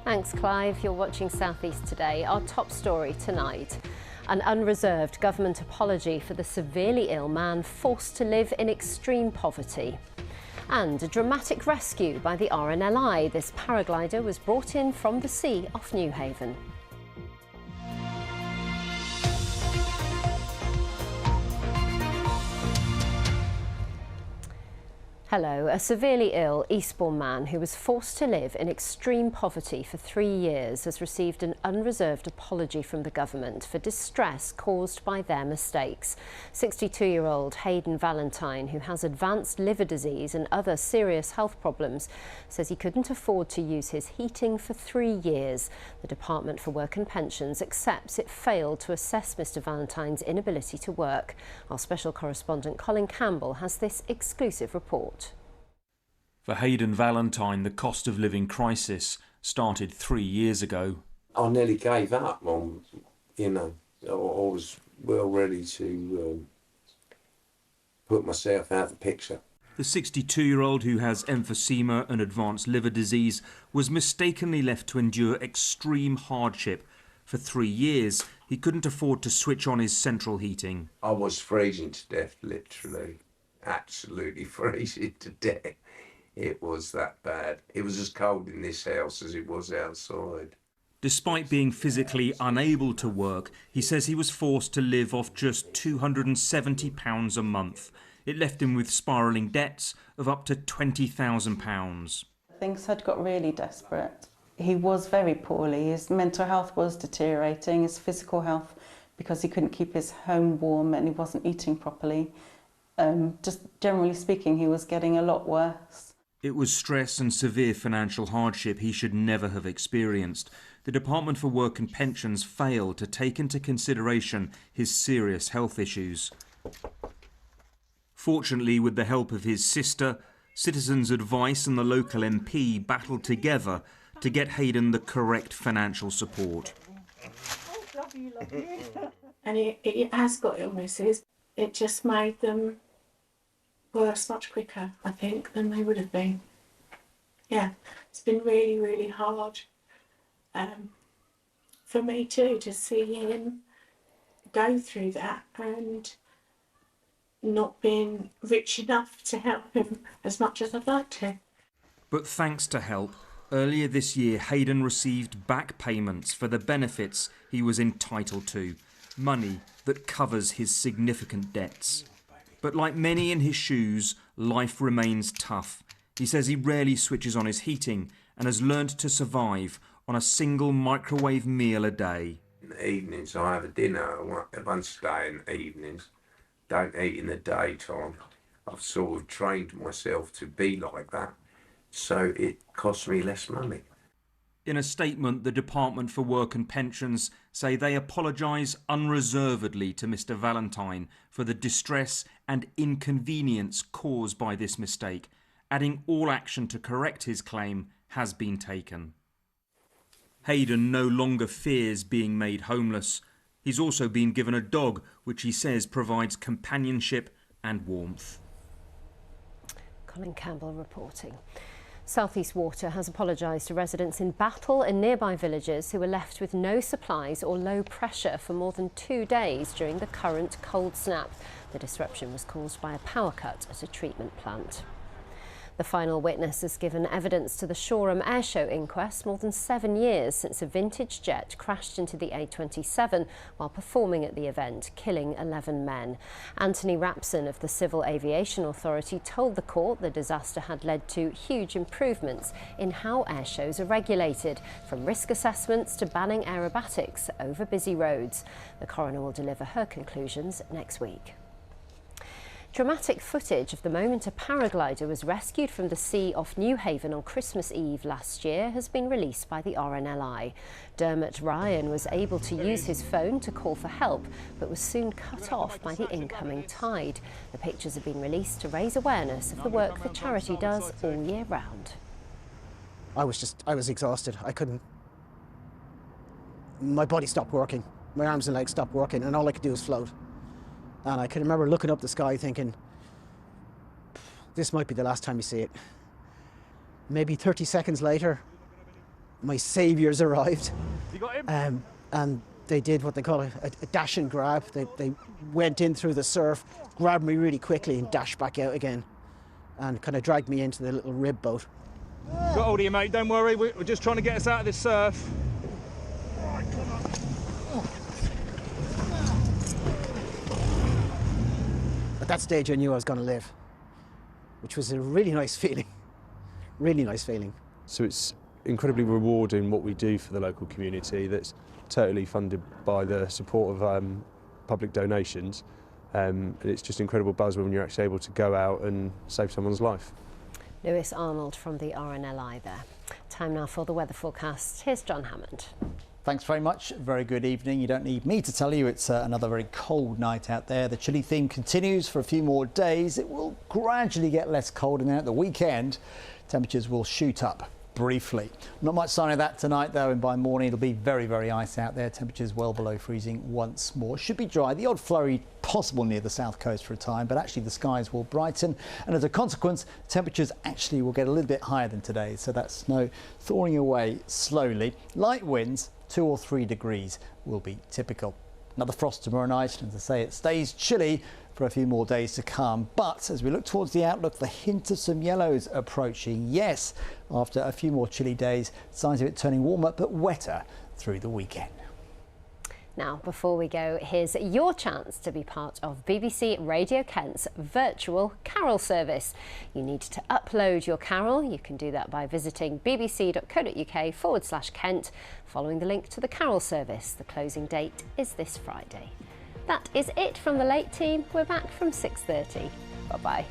Thanks, Clive. You're watching South East Today. Our top story tonight: an unreserved government apology for the severely ill man forced to live in extreme poverty. And a dramatic rescue by the RNLI. This paraglider was brought in from the sea off Newhaven. Hello. A severely ill Eastbourne man who was forced to live in extreme poverty for 3 years has received an unreserved apology from the government for distress caused by their mistakes. 62-year-old Hayden Valentine, who has advanced liver disease and other serious health problems, says he couldn't afford to use his heating for 3 years. The Department for Work and Pensions accepts it failed to assess Mr Valentine's inability to work. Our special correspondent Colin Campbell has this exclusive report. For Hayden Valentine, the cost of living crisis started 3 years ago. I nearly gave up on, I was well ready to put myself out of the picture. The 62-year-old who has emphysema and advanced liver disease was mistakenly left to endure extreme hardship. For 3 years, he couldn't afford to switch on his central heating. I was freezing to death, literally. Absolutely freezing to death. It was that bad. It was as cold in this house as it was outside. Despite being physically unable to work, he says he was forced to live off just £270 a month. It left him with spiralling debts of up to £20,000. Things had got really desperate. He was very poorly. His mental health was deteriorating, his physical health, because he couldn't keep his home warm and he wasn't eating properly. Just generally speaking, he was getting a lot worse. It was stress and severe financial hardship he should never have experienced. The Department for Work and Pensions failed to take into consideration his serious health issues. Fortunately, with the help of his sister, Citizens Advice and the local MP battled together to get Hayden the correct financial support. And it has got illnesses. It just made them worse much quicker, I think, than they would have been. Yeah, it's been really, really hard for me too, to see him go through that and not being rich enough to help him as much as I'd like to. But thanks to help, earlier this year Hayden received back payments for the benefits he was entitled to, money that covers his significant debts. But like many in his shoes, life remains tough. He says he rarely switches on his heating and has learned to survive on a single microwave meal a day. In the evenings I have a dinner, a lunch day in the evenings. Don't eat in the daytime. I've sort of trained myself to be like that, so it costs me less money. In a statement, the Department for Work and Pensions say they apologise unreservedly to Mr Valentine for the distress and inconvenience caused by this mistake, adding all action to correct his claim has been taken. Hayden no longer fears being made homeless. He's also been given a dog, which he says provides companionship and warmth. Colin Campbell reporting. South East Water has apologised to residents in Battle and nearby villages who were left with no supplies or low pressure for more than 2 days during the current cold snap. The disruption was caused by a power cut at a treatment plant. The final witness has given evidence to the Shoreham Airshow inquest more than 7 years since a vintage jet crashed into the A27 while performing at the event, killing 11 men. Anthony Rapson of the Civil Aviation Authority told the court the disaster had led to huge improvements in how airshows are regulated, from risk assessments to banning aerobatics over busy roads. The coroner will deliver her conclusions next week. Dramatic footage of the moment a paraglider was rescued from the sea off Newhaven on Christmas Eve last year has been released by the RNLI. Dermot Ryan was able to use his phone to call for help, but was soon cut off by the incoming tide. The pictures have been released to raise awareness of the work the charity does all year round. I was exhausted. I couldn't. My body stopped working. My arms and legs stopped working, and all I could do was float. And I can remember looking up the sky thinking, this might be the last time you see it. Maybe 30 seconds later, my saviours arrived. You got him? And they did what they call a dash and grab. They went in through the surf, grabbed me really quickly and dashed back out again, and kind of dragged me into the little rib boat. Got hold of you, mate. Don't worry. We're just trying to get us out of this surf. At that stage, I knew I was going to live, which was a really nice feeling. Really nice feeling. So it's incredibly rewarding what we do for the local community. That's totally funded by the support of public donations. And it's just incredible buzz when you're actually able to go out and save someone's life. Lewis Arnold from the RNLI there. Time now for the weather forecast. Here's John Hammond. Thanks very much. Very good evening. You don't need me to tell you it's another very cold night out there. The chilly theme continues for a few more days. It will gradually get less cold, and then at the weekend temperatures will shoot up briefly. Not much sign of that tonight though, and by morning it'll be very, very ice out there. Temperatures well below freezing once more. Should be dry. The odd flurry possible near the south coast for a time, but actually the skies will brighten, and as a consequence temperatures actually will get a little bit higher than today. So that snow thawing away slowly. Light winds, 2 or 3 degrees will be typical. Another frost tomorrow night, and as I say, it stays chilly for a few more days to come. But as we look towards the outlook, the hint of some yellows approaching. Yes, after a few more chilly days, signs of it turning warmer but wetter through the weekend. Now, before we go, here's your chance to be part of BBC Radio Kent's virtual carol service. You need to upload your carol. You can do that by visiting bbc.co.uk/Kent, following the link to the carol service. The closing date is this Friday. That is it from the late team. We're back from 6:30. Bye-bye.